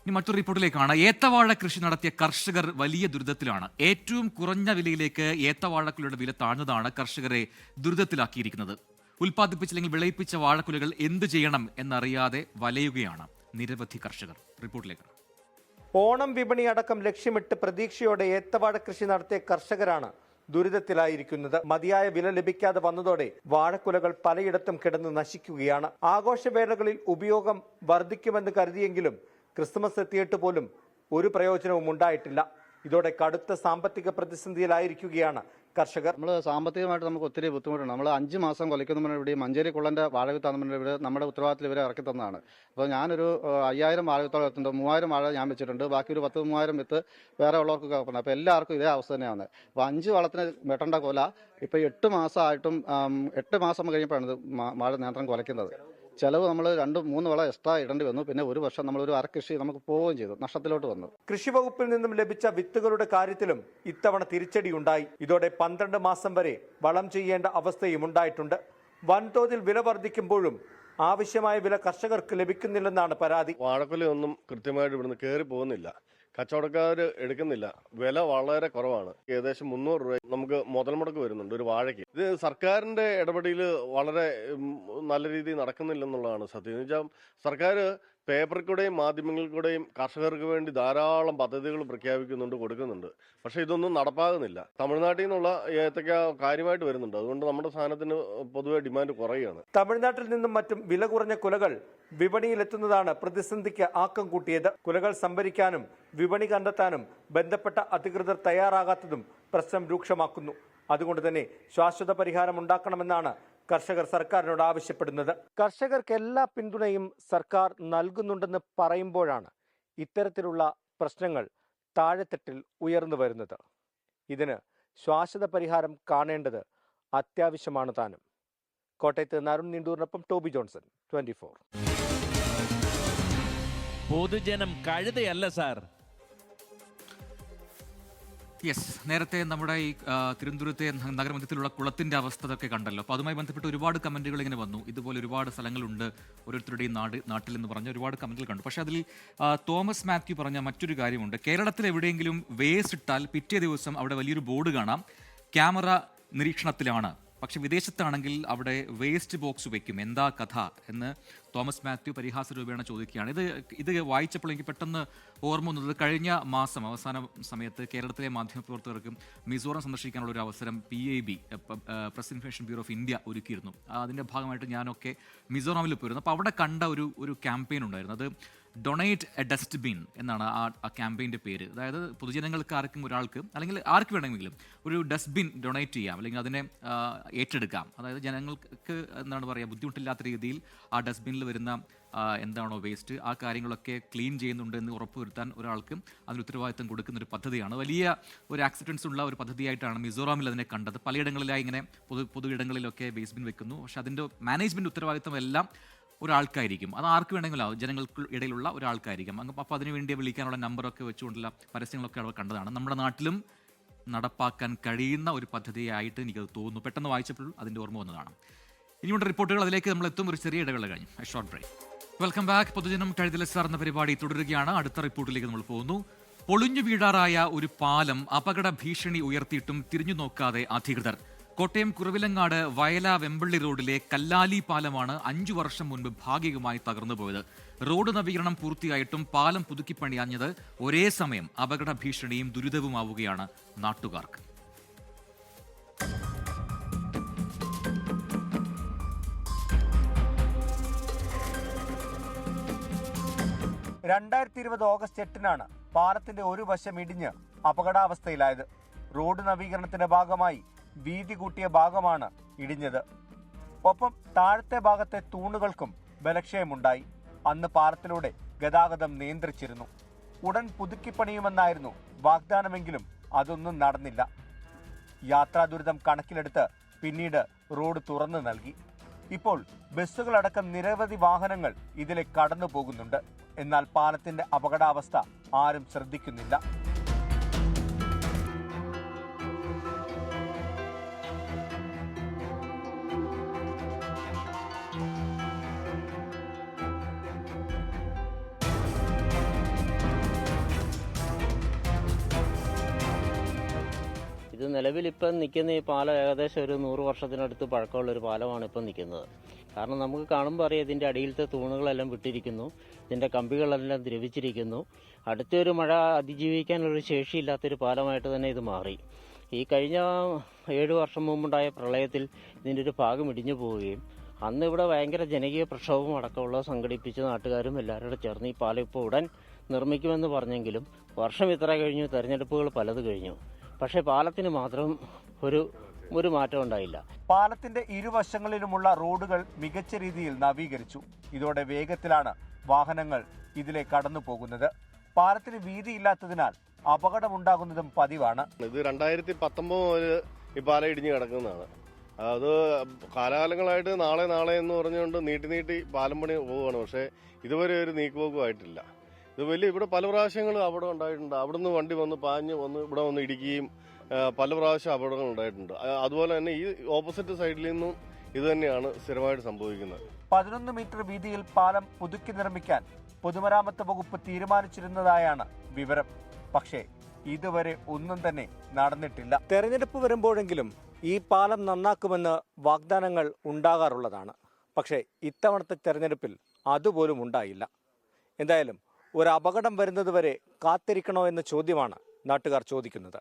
[SPEAKER 1] ഇനി മറ്റൊരു റിപ്പോർട്ടിലേക്കാണ്. ഏത്തവാഴ കൃഷി നടത്തിയ കർഷകർ വലിയ ദുരിതത്തിലാണ്. ഏറ്റവും കുറഞ്ഞ വിലയിലേക്ക് ഏത്തവാഴക്കുലയുടെ വില താഴ്ന്നതാണ് കർഷകരെ ദുരിതത്തിലാക്കിയിരിക്കുന്നത്. ഉൽപ്പാദിപ്പിച്ചില്ലെങ്കിൽ വിളയിപ്പിച്ച വാഴക്കുലകൾ എന്ത് ചെയ്യണം എന്നറിയാതെ വലയുകയാണ് നിരവധി കർഷകർ. റിപ്പോർട്ടിലേക്ക്.
[SPEAKER 11] ഓണം വിപണി അടക്കം ലക്ഷ്യമിട്ട് പ്രതീക്ഷയോടെ ഏത്തവാഴ കൃഷി നടത്തിയ കർഷകരാണ് ദുരിതത്തിലായിരിക്കുന്നത്. മതിയായ വില ലഭിക്കാതെ വന്നതോടെ വാഴക്കുലകൾ പലയിടത്തും കിടന്ന് നശിക്കുകയാണ്. ആഘോഷവേളകളിൽ ഉപയോഗം വർദ്ധിക്കുമെന്ന് കരുതിയെങ്കിലും ക്രിസ്മസ് എത്തിയിട്ട് പോലും ഒരു പ്രയോജനവും ഉണ്ടായിട്ടില്ല. ഇതോടെ കടുത്ത സാമ്പത്തിക പ്രതിസന്ധിയിലായിരിക്കുകയാണ് കർഷകർ.
[SPEAKER 16] നമ്മൾ സാമ്പത്തികമായിട്ട് നമുക്ക് ഒത്തിരി ബുദ്ധിമുട്ടുണ്ട്. നമ്മൾ 5 മാസം കൊലയ്ക്കുന്ന ഇവിടെ മഞ്ചേരി കുള്ളൻ്റെ വാഴവിത്താന്ന് ഇവിടെ നമ്മുടെ ഉത്തരവാദിത്തത്തിൽ ഇവരെ ഇറക്കി തന്നതാണ്. അപ്പോൾ ഞാനൊരു 5000 വാഴവിത്തോളം എത്തുന്നുണ്ട്. 3000 വാഴ ഞാൻ വെച്ചിട്ടുണ്ട്. ബാക്കി ഒരു 10-3000 വിത്ത് വേറെ ഉള്ളവർക്കൊക്കെ വെക്കണം. അപ്പോൾ എല്ലാവർക്കും ഇതേ അവസ്ഥ തന്നെയാണ്. അപ്പോൾ 5 വളത്തിന് വെട്ടേണ്ട കൊല ഇപ്പോൾ 8 മാസമായിട്ടും 8 മാസം കഴിയുമ്പോഴാണ് ഇത് വാഴ നേന്ത്രം കൊലയ്ക്കുന്നത്. ചെലവ് നമ്മൾ 2-3 വള എക്സ്ട്രാ ഇടേണ്ടി വന്നു. പിന്നെ ഒരു വർഷം നമ്മളൊരു അരക്കൃഷി നമുക്ക് പോവുകയും ചെയ്തു, നഷ്ടത്തിലോട്ട് വന്നു.
[SPEAKER 11] കൃഷി വകുപ്പിൽ നിന്നും ലഭിച്ച വിത്തുകളുടെ കാര്യത്തിലും ഇത്തവണ തിരിച്ചടിയുണ്ടായി. ഇതോടെ 12 മാസം വരെ വളം ചെയ്യേണ്ട അവസ്ഥയും ഉണ്ടായിട്ടുണ്ട്. വൻതോതിൽ വില വർദ്ധിക്കുമ്പോഴും ആവശ്യമായ വില കർഷകർക്ക് ലഭിക്കുന്നില്ലെന്നാണ് പരാതി.
[SPEAKER 6] വാഴക്കൊലയൊന്നും കൃത്യമായിട്ട് ഇവിടുന്ന് കയറി പോകുന്നില്ല, കച്ചവടക്കാർ എടുക്കുന്നില്ല, വില വളരെ കുറവാണ്. ഏകദേശം 300 രൂപ നമുക്ക് മുതൽ മുടക്ക് വരുന്നുണ്ട് ഒരു വാഴയ്ക്ക്. ഇത് സർക്കാരിന്റെ ഇടപെടൽ വളരെ നല്ല രീതിയിൽ നടക്കുന്നില്ലെന്നുള്ളതാണ് സത്യം. എന്ന് വെച്ചാൽ സർക്കാർ പേപ്പറിൽ കൂടെയും മാധ്യമങ്ങളിൽ കൂടെയും കർഷകർക്ക് വേണ്ടി ധാരാളം പദ്ധതികൾ പ്രഖ്യാപിക്കുന്നുണ്ട്, കൊടുക്കുന്നുണ്ട്. പക്ഷേ ഇതൊന്നും നടപ്പാകുന്നില്ല. തമിഴ്നാട്ടിൽ നിന്നുള്ള ഏത്തക്ക കാര്യമായിട്ട് വരുന്നുണ്ട്. അതുകൊണ്ട് നമ്മുടെ സാധനത്തിന് പൊതുവെ ഡിമാൻഡ് കുറയുകയാണ്.
[SPEAKER 11] തമിഴ്നാട്ടിൽ നിന്നും മറ്റും വില കുറഞ്ഞ കുലകൾ വിപണിയിലെത്തുന്നതാണ് പ്രതിസന്ധിക്ക് ആക്കം കൂട്ടിയത്. കുലകൾ സംഭരിക്കാനും വിപണി കണ്ടെത്താനും ബന്ധപ്പെട്ട അധികൃതർ തയ്യാറാകാത്തതും പ്രശ്നം രൂക്ഷമാക്കുന്നു. അതുകൊണ്ട് തന്നെ ശാശ്വത പരിഹാരം ഉണ്ടാക്കണമെന്നാണ് കർഷകർ സർക്കാരിനോട് ആവശ്യപ്പെടുന്നത്. കർഷകർക്ക് എല്ലാ പിന്തുണയും സർക്കാർ നൽകുന്നുണ്ടെന്ന് പറയുമ്പോഴാണ് ഇത്തരത്തിലുള്ള പ്രശ്നങ്ങൾ താഴെത്തട്ടിൽ ഉയർന്നു വരുന്നത്. ഇതിന് ശാശ്വത പരിഹാരം കാണേണ്ടത് അത്യാവശ്യമാണ് താനും. കോട്ടയത്ത് നിന്ന് അരുൺ നീണ്ടൂരിനൊപ്പം ടോബി ജോൺസൺ, 24.
[SPEAKER 2] പൊതുജനം കഴുതയല്ല സാർ.
[SPEAKER 1] യെസ്, നേരത്തെ നമ്മുടെ ഈ തിരുവനന്തപുരത്തെ നഗരമധ്യത്തിലുള്ള കുളത്തിന്റെ അവസ്ഥ ഒക്കെ കണ്ടല്ലോ. അപ്പോൾ അതുമായി ബന്ധപ്പെട്ട് ഒരുപാട് കമന്റുകൾ ഇങ്ങനെ വന്നു. ഇതുപോലെ ഒരുപാട് സ്ഥലങ്ങളുണ്ട് ഓരോരുത്തരുടെയും നാട്ടിൽ എന്ന് പറഞ്ഞ ഒരുപാട് കമന്റുകൾ കണ്ടു. പക്ഷേ അതിൽ തോമസ് മാത്യു പറഞ്ഞ മറ്റൊരു കാര്യമുണ്ട്. കേരളത്തിൽ എവിടെയെങ്കിലും വേസ്റ്റ് ഇട്ടാൽ പിറ്റേ ദിവസം അവിടെ വലിയൊരു ബോർഡ് കാണാം, ക്യാമറ നിരീക്ഷണത്തിലാണ്. പക്ഷെ വിദേശത്താണെങ്കിൽ അവിടെ വേസ്റ്റ് ബോക്സ് വയ്ക്കും. എന്താ കഥ എന്ന് തോമസ് മാത്യു പരിഹാസ രൂപേണ ചോദിക്കുകയാണ്. ഇത് വായിച്ചപ്പോൾ എനിക്ക് പെട്ടെന്ന് ഓർമ്മ വന്നത്, കഴിഞ്ഞ മാസം അവസാന സമയത്ത് കേരളത്തിലെ മാധ്യമപ്രവർത്തകർക്ക് മിസോറാം സന്ദർശിക്കാനുള്ള ഒരു അവസരം PIB press information bureau of India ഒരുക്കിയിരുന്നു. അതിൻ്റെ ഭാഗമായിട്ട് ഞാനൊക്കെ മിസോറാമിൽ പോയിരുന്നു. അപ്പോൾ അവിടെ കണ്ട ഒരു ക്യാമ്പയിൻ ഉണ്ടായിരുന്നു. അത് ഡൊണേറ്റ് എ ഡസ്റ്റ്ബിൻ എന്നാണ് ആ ക്യാമ്പയിൻ്റെ പേര്. അതായത് പൊതുജനങ്ങൾക്ക് ആർക്കും ഒരാൾക്ക് അല്ലെങ്കിൽ ആർക്ക് വേണമെങ്കിലും ഒരു ഡസ്റ്റ്ബിൻ ഡൊണേറ്റ് ചെയ്യാം, അല്ലെങ്കിൽ അതിനെ ഏറ്റെടുക്കാം. അതായത് ജനങ്ങൾക്ക് എന്താണ് പറയുക, ബുദ്ധിമുട്ടില്ലാത്ത രീതിയിൽ ആ ഡസ്റ്റ്ബിനിൽ വരുന്ന എന്താണോ വേസ്റ്റ്, ആ കാര്യങ്ങളൊക്കെ ക്ലീൻ ചെയ്യുന്നുണ്ട് എന്ന് ഉറപ്പുവരുത്താൻ ഒരാൾക്ക് അതിന് ഉത്തരവാദിത്തം കൊടുക്കുന്ന ഒരു പദ്ധതിയാണ്. വലിയ ഒരു ആക്സെപ്റ്റൻസ് ഉള്ള ഒരു പദ്ധതിയായിട്ടാണ് മിസോറാമിൽ അതിനെ കണ്ടത്. പലയിടങ്ങളിലായി ഇങ്ങനെ പൊതു ഇടങ്ങളിലൊക്കെ വേസ്റ്റ് ബിൻ വെക്കുന്നു. പക്ഷേ അതിൻ്റെ മാനേജ്മെൻറ്റ് ഉത്തരവാദിത്തം എല്ലാം ഒരാൾക്കായിരിക്കും. അത് ആർക്ക് വേണമെങ്കിലും ജനങ്ങൾക്ക് ഇടയിലുള്ള ഒരാൾക്കായിരിക്കും. അപ്പോൾ അതിനുവേണ്ടി വിളിക്കാനുള്ള നമ്പറൊക്കെ വെച്ചുകൊണ്ടുള്ള പരസ്യങ്ങളൊക്കെ അവിടെ കണ്ടതാണ്. നമ്മുടെ നാട്ടിലും നടപ്പാക്കാൻ കഴിയുന്ന ഒരു പദ്ധതിയായിട്ട് എനിക്കത് തോന്നുന്നു. പെട്ടെന്ന് വായിച്ചപ്പോൾ അതിൻ്റെ ഓർമ്മ വന്നതാണ്. ഇനിയുള്ള റിപ്പോർട്ടുകൾ അതിലേക്ക് നമ്മൾ എത്തും. ഒരു ചെറിയ ഇടവേള കഴിഞ്ഞു. Short break. Welcome back. പൊതുജനം കഴുതല സാർ എന്ന പരിപാടി തുടരുകയാണ്. അടുത്ത റിപ്പോർട്ടിലേക്ക് നമ്മൾ പോകുന്നു. പൊളിഞ്ഞു വീഴാറായ ഒരു പാലം അപകട ഭീഷണി ഉയർത്തിയിട്ടും തിരിഞ്ഞു നോക്കാതെ അധികൃതർ. കോട്ടയം കുറവിലങ്ങാട് വയല വെമ്പള്ളി റോഡിലെ കല്ലാലി പാലമാണ് 5 വർഷം മുൻപ് ഭാഗികമായി തകർന്നുപോയത്. റോഡ് നവീകരണം പൂർത്തിയായിട്ടും പാലം പുതുക്കിപ്പണിയാഞ്ഞത് ഒരേ സമയം അപകട ഭീഷണിയും ദുരിതവുമാവുകയാണ് നാട്ടുകാർക്ക്.
[SPEAKER 11] ഓഗസ്റ്റ് 8-നാണ് പാലത്തിന്റെ ഒരു വശം ഇടിഞ്ഞ് അപകടാവസ്ഥയിലായത്. റോഡ് നവീകരണത്തിന്റെ ഭാഗമായി വീതി കൂട്ടിയ ഭാഗമാണ് ഇടിഞ്ഞത്. ഒപ്പം താഴത്തെ ഭാഗത്തെ തൂണുകൾക്കും ബലക്ഷയമുണ്ടായി. അന്ന് പാലത്തിലൂടെ ഗതാഗതം നിയന്ത്രിച്ചിരുന്നു. ഉടൻ പുതുക്കിപ്പണിയുമെന്നായിരുന്നു വാഗ്ദാനമെങ്കിലും അതൊന്നും നടന്നില്ല. യാത്രാ ദുരിതം കണക്കിലെടുത്ത് പിന്നീട് റോഡ് തുറന്നു നൽകി. ഇപ്പോൾ ബസ്സുകളടക്കം നിരവധി വാഹനങ്ങൾ ഇതിലെ കടന്നു പോകുന്നുണ്ട്. എന്നാൽ പാലത്തിന്റെ അപകടാവസ്ഥ ആരും ശ്രദ്ധിക്കുന്നില്ല.
[SPEAKER 15] ഇത് നിലവിലിപ്പം നിൽക്കുന്ന ഈ പാലം ഏകദേശം ഒരു 100 വർഷത്തിനടുത്ത് പഴക്കമുള്ളൊരു പാലമാണ് ഇപ്പം നിൽക്കുന്നത്. കാരണം നമുക്ക് കാണുമ്പോൾ അറിയാം ഇതിൻ്റെ അടിയിലത്തെ തൂണുകളെല്ലാം വിട്ടിരിക്കുന്നു, ഇതിൻ്റെ കമ്പികളെല്ലാം ദ്രവിച്ചിരിക്കുന്നു. അടുത്തൊരു മഴ അതിജീവിക്കാനുള്ളൊരു ശേഷിയില്ലാത്തൊരു പാലമായിട്ട് തന്നെ ഇത് മാറി. ഈ കഴിഞ്ഞ 7 വർഷം മുമ്പുണ്ടായ പ്രളയത്തിൽ ഇതിൻ്റെ ഒരു ഭാഗം ഇടിഞ്ഞു പോവുകയും അന്ന് ഇവിടെ ഭയങ്കര ജനകീയ പ്രക്ഷോഭം അടക്കമുള്ള സംഘടിപ്പിച്ച നാട്ടുകാരും എല്ലാവരും കൂടെ ചേർന്ന് ഈ പാലം ഇപ്പോൾ ഉടൻ നിർമ്മിക്കുമെന്ന് പറഞ്ഞെങ്കിലും വർഷം ഇത്ര കഴിഞ്ഞു, തെരഞ്ഞെടുപ്പുകൾ പലത് കഴിഞ്ഞു. പക്ഷേ പാലത്തിന് മാത്രം ഒരു മാറ്റം ഉണ്ടായില്ല.
[SPEAKER 11] പാലത്തിന്റെ ഇരുവശങ്ങളിലുമുള്ള റോഡുകൾ മികച്ച രീതിയിൽ നവീകരിച്ചു. ഇതോടെ വേഗത്തിലാണ് വാഹനങ്ങൾ ഇതിലെ കടന്നു പോകുന്നത്. പാലത്തിന് വീതിയില്ലാത്തതിനാൽ അപകടമുണ്ടാകുന്നതും പതിവാണ്.
[SPEAKER 17] ഇത് 2019 മുതൽ ഈ പാലം ഇടിഞ്ഞു കിടക്കുന്നതാണ്. അത് കാലാകാലങ്ങളായിട്ട് നാളെ എന്ന് പറഞ്ഞുകൊണ്ട് നീട്ടി പാലം പണി പോവുകയാണ്. പക്ഷേ ഇതുവരെ ഒരു നീക്കുപോക്കുമായിട്ടില്ല. ഇത് ഇവിടെ പല പ്രാവശ്യങ്ങളും അപകടം ഉണ്ടായിട്ടുണ്ട്. അവിടുന്ന് വണ്ടി പാഞ്ഞ് വന്ന് ഇവിടെ വന്ന് ഇടിക്കുകയും പല പ്രാവശ്യം അപകടങ്ങൾ ഉണ്ടായിട്ടുണ്ട്. അതുപോലെ തന്നെ ഈ ഓപ്പോസിറ്റ് സൈഡിൽ നിന്നും ഇത് തന്നെയാണ് സ്ഥിരമായിട്ട് സംഭവിക്കുന്നത്.
[SPEAKER 11] 11 മീറ്റർ വീതിയിൽ പാലം പുതുക്കി നിർമ്മിക്കാൻ പൊതുമരാമത്ത് വകുപ്പ് തീരുമാനിച്ചിരുന്നതായാണ് വിവരം. പക്ഷേ ഇതുവരെ ഒന്നും തന്നെ നടന്നിട്ടില്ല. തെരഞ്ഞെടുപ്പ് വരുമ്പോഴെങ്കിലും ഈ പാലം നന്നാക്കുമെന്ന് വാഗ്ദാനങ്ങൾ ഉണ്ടാകാറുള്ളതാണ്. പക്ഷേ ഇത്തവണത്തെ തെരഞ്ഞെടുപ്പിൽ അതുപോലും ഉണ്ടായില്ല. എന്തായാലും ഒരു അപകടം വരുന്നതുവരെ കാത്തിരിക്കണോ എന്ന ചോദ്യമാണ് നാട്ടുകാർ ചോദിക്കുന്നത്.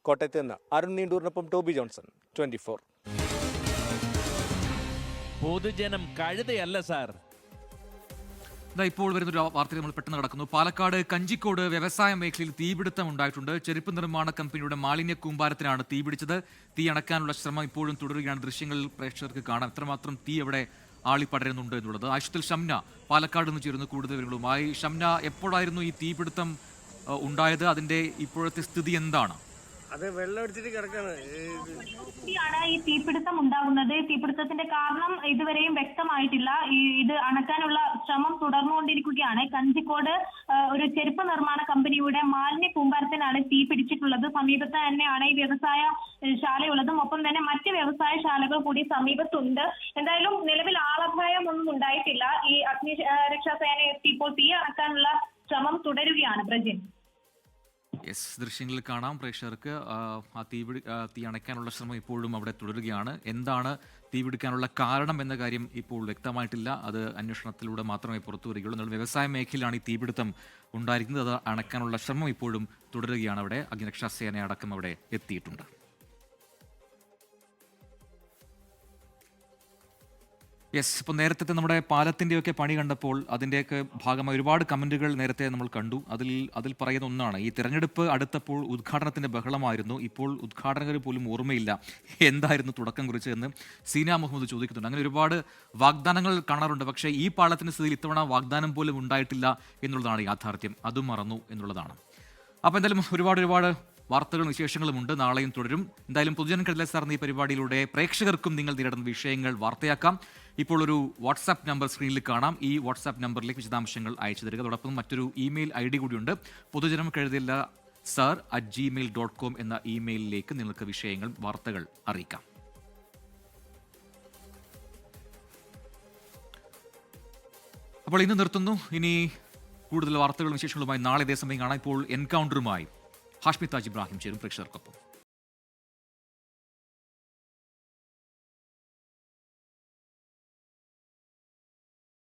[SPEAKER 11] കോട്ടയത്ത് നിന്ന് അരുൺ നീണ്ടൂരിനൊപ്പം ടോബി ജോൺസൺ, 24.
[SPEAKER 2] പൊതുജനം കഴുതയല്ല സാർ.
[SPEAKER 1] ഇപ്പോൾ വരുന്നൊരു വാർത്ത നമ്മൾ പെട്ടെന്ന് നടക്കുന്നു. പാലക്കാട് കഞ്ചിക്കോട് വ്യവസായ മേഖലയിൽ തീപിടുത്തം ഉണ്ടായിട്ടുണ്ട്. ചെരുപ്പ് നിർമ്മാണ കമ്പനിയുടെ മാലിന്യ കൂമ്പാരത്തിനാണ് തീപിടിച്ചത്. തീ അണക്കാനുള്ള ശ്രമം ഇപ്പോഴും തുടരുകയാണ്. ദൃശ്യങ്ങളിൽ പ്രേക്ഷകർക്ക് കാണാം എത്രമാത്രം തീ അവിടെ ആളിപ്പടരുന്നുണ്ട് എന്നുള്ളത്. ആശുത്തിൽ ഷംന പാലക്കാട് നിന്ന് ചേരുന്നു കൂടുതൽ വിവരങ്ങളുമായി. ഷംന, എപ്പോഴായിരുന്നു ഈ തീപിടുത്തം ഉണ്ടായത്? അതിന്റെ ഇപ്പോഴത്തെ സ്ഥിതി എന്താണ്?
[SPEAKER 18] അത് വെള്ളം അടിച്ചിട്ട് കിടക്കാണ്.
[SPEAKER 19] ഈ തീപിടുത്തം ഉണ്ടാകുന്നത്. തീപിടുത്തത്തിന്റെ കാരണം ഇതുവരെയും വ്യക്തമായിട്ടില്ല. ഇത് അണക്കാനുള്ള ശ്രമം തുടർന്നുകൊണ്ടിരിക്കുകയാണ്. കഞ്ചിക്കോട് ഒരു ചെരുപ്പ് നിർമ്മാണ കമ്പനിയുടെ മാലിന്യ കൂമ്പാരത്തിനാണ് തീ പിടിച്ചിട്ടുള്ളത്. സമീപത്ത് തന്നെയാണ് ഈ വ്യവസായ ശാലയുള്ളതും. ഒപ്പം തന്നെ മറ്റ് വ്യവസായ ശാലകൾ കൂടി സമീപത്തുണ്ട്. എന്തായാലും നിലവിൽ ആളപായം ഒന്നും ഉണ്ടായിട്ടില്ല. ഈ അഗ്നിരക്ഷാസേന ഇപ്പോൾ തീ അണക്കാനുള്ള ശ്രമം തുടരുകയാണ്. പ്രജിൻ,
[SPEAKER 1] ദൃശ്യങ്ങളിൽ കാണാം പ്രേക്ഷകർക്ക്. ആ തീ അണയ്ക്കാനുള്ള ശ്രമം ഇപ്പോഴും അവിടെ തുടരുകയാണ്. എന്താണ് തീപിടിക്കാനുള്ള കാരണം എന്ന കാര്യം ഇപ്പോൾ വ്യക്തമായിട്ടില്ല. അത് അന്വേഷണത്തിലൂടെ മാത്രമേ പുറത്തു വരികയുള്ളൂ. എന്നാൽ വ്യവസായ മേഖലയിലാണ് ഈ തീപിടുത്തം ഉണ്ടായിരിക്കുന്നത്. അത് അണയ്ക്കാനുള്ള ശ്രമം ഇപ്പോഴും തുടരുകയാണ്. അവിടെ അഗ്നിരക്ഷാസേന അടക്കം അവിടെ എത്തിയിട്ടുണ്ട്. ഇപ്പോൾ നേരത്തെ നമ്മുടെ പാലത്തിൻ്റെയൊക്കെ പണി കണ്ടപ്പോൾ അതിൻ്റെയൊക്കെ ഭാഗമായി ഒരുപാട് കമൻറ്റുകൾ നേരത്തെ നമ്മൾ കണ്ടു. അതിൽ പറയുന്ന ഒന്നാണ്, ഈ തിരഞ്ഞെടുപ്പ് അടുത്തപ്പോൾ ഉദ്ഘാടനത്തിൻ്റെ ബഹളമായിരുന്നു. ഇപ്പോൾ ഉദ്ഘാടകർ പോലും ഓർമ്മയില്ല എന്തായിരുന്നു തുടക്കം കുറിച്ചതെന്ന് സീന മുഹമ്മദ് ചോദിക്കുന്നുണ്ട്. അങ്ങനെ ഒരുപാട് വാഗ്ദാനങ്ങൾ കാണാറുണ്ട്. പക്ഷേ ഈ പാലത്തിൻ്റെ സ്ഥിതിയിൽ ഇത്തവണ വാഗ്ദാനം പോലും ഉണ്ടായിട്ടില്ല എന്നുള്ളതാണ് യാഥാർത്ഥ്യം. അതും മറന്നു എന്നുള്ളതാണ്. അപ്പോൾ എന്തായാലും ഒരുപാട് വാർത്തകളും വിശേഷങ്ങളുമുണ്ട്. നാളെയും തുടരും. എന്തായാലും പൊതുജന കടലെ സാർന്ന ഈ പരിപാടിയിലൂടെ പ്രേക്ഷകർക്കും നിങ്ങൾ നേരിടുന്ന വിഷയങ്ങൾ വാർത്തയാക്കാം. ഇപ്പോൾ ഒരു വാട്സാപ്പ് നമ്പർ സ്ക്രീനിൽ കാണാം. ഈ വാട്സാപ്പ് നമ്പറിലേക്ക് വിശദാംശങ്ങൾ അയച്ചു തരിക. അതോടൊപ്പം മറ്റൊരു ഇമെയിൽ ID കൂടിയുണ്ട്. പൊതുജനം കഴുതില്ല sir@gmail.com എന്ന ഇമെയിലിലേക്ക് നിങ്ങൾക്ക് വിഷയങ്ങൾ, വാർത്തകൾ അറിയിക്കാം. അപ്പോൾ ഇന്ന് നിർത്തുന്നു. ഇനി കൂടുതൽ വാർത്തകളും വിശേഷങ്ങളുമായി നാളെ ഇതേ സമയം കാണാം. ഇപ്പോൾ എൻകൗണ്ടറുമായി ഹാഷ്മി താജ് ഇബ്രാഹിം ചേരും പ്രേക്ഷകർക്കൊപ്പം.